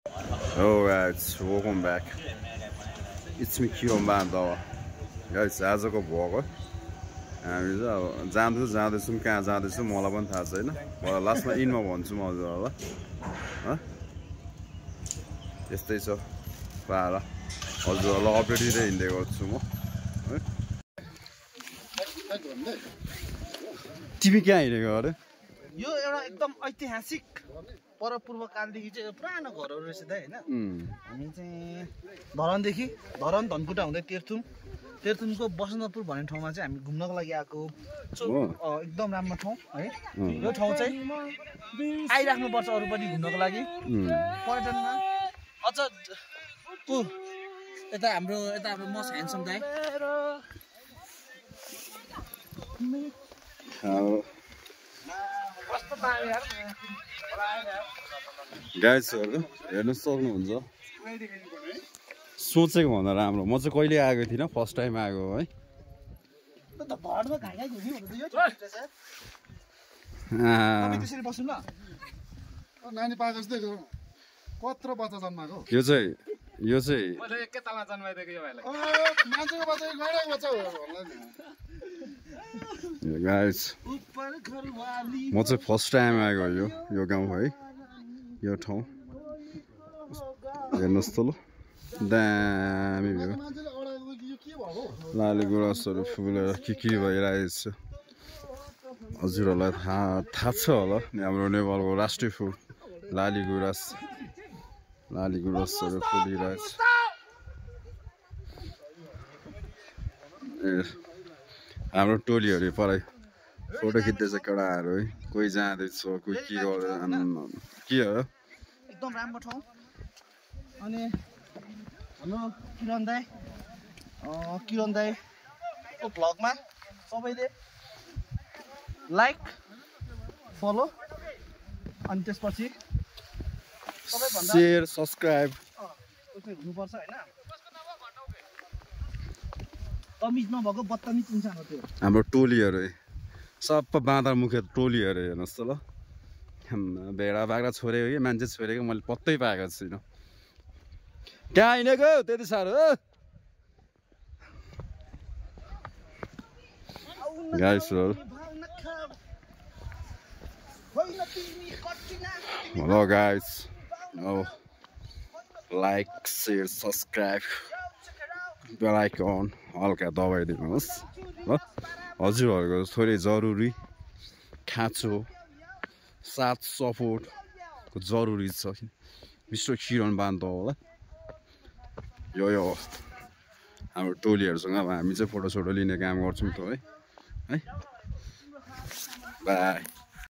Oh guys, welcome back. It's me Kiron Bando. Guys, आजको vlog हो. हामी चाहिँ जाँदैछौँ कहाँ जाँदैछौँ मलाई पनि थाहा छैन. मलाई लास्टमा इनमा भन्छु म हजुरहरुलाई. ह? यस्तै छ. पारा. हजुरहरुलाई अपडेट दिँदै हिँड्दै गर्छु म. है? तिमी कहाँ हिँडेको अरे? यो एउटा एकदम ऐतिहासिक परपूर्व कालदेखि चाहिँ पुरानो घरहरु रहेछ त हैन. हामी चाहिँ धरन धनकुटा हुँदै तेर्थुमको बसन्तपुर भन्ने ठाउँमा चाहिँ हामी घुम्नको लागि आएको. एकदम राम्रो ठाउँ है. यो ठाउँ चाहिँ आइराख्नु पर्छ अरु पनि घुम्नको लागि. पर्यटनमा अझ को यता हाम्रो मस ह्यान्डसम दाइ. गाइजहरु हेर्न सक्नुहुन्छ. सोचेको भन्दा राम्रो. म चाहिँ कहिले आएको थिइनँ, फर्स्ट टाइम आएको है. नानी पाएको जस्तै कत्रो बच्चा जन्माएको. यो चाहिँ मैले एकै तालमा जन्माइदिएको यो भाइलाई. मान्छेको बच्चा गइरहेको बच्चा हो होला नि. गाइज म चाहिँ फर्स्ट टाइम आएको यो गाउँ है. यो ठाउँ हेर्नुहोस् त ल. दामी भ्यू. लाली गुराँसहरू फुलेर के भइरहेछ. हजुरहरूलाई थाहा छ होला हाम्रो नेपालको राष्ट्रिय फुल लाली गुराँसहरू फुलिरहेछ. हाम्रो टोलीहरू परै फोटो खिच्दैछ केटाहरू है. कोही जाँदैछ, कोही के गर्दै के हो. एकदम राम्रो ठाउँ. अनि हाम्रो किरण दाइको भ्लगमा सबैले लाइक फलो अनि त्यसपछि सबैभन्दा शेयर सब्स्क्राइब हुनुपर्छ हैन. तमिज नभएको बदतमिज इन्सान हो त्यो. हाम्रो टोलीहरू सबै बाँदर मुखे टोलीहरू हेर्नुहोस् त ल. भेडा बाख्रा छोडेको कि मान्छे छोडेको मैले पत्तै पाएको छुइनँ. कहाँ हिँडेको त्यति साह्रो गाइसहरु. Hello guys. Like share subscribe bell icon हल्का दबाइदिनुहोस् ल. हजुरहरूको थोरै जरुरी खाँचो साथ सपोर्टको जरुरी छ. मिस्टर किरण बान्तो होला. यो हाम्रो टोलीहरूसँग अब हामी चाहिँ फोटोसोटो लिने काम गर्छौँ त है. बाई.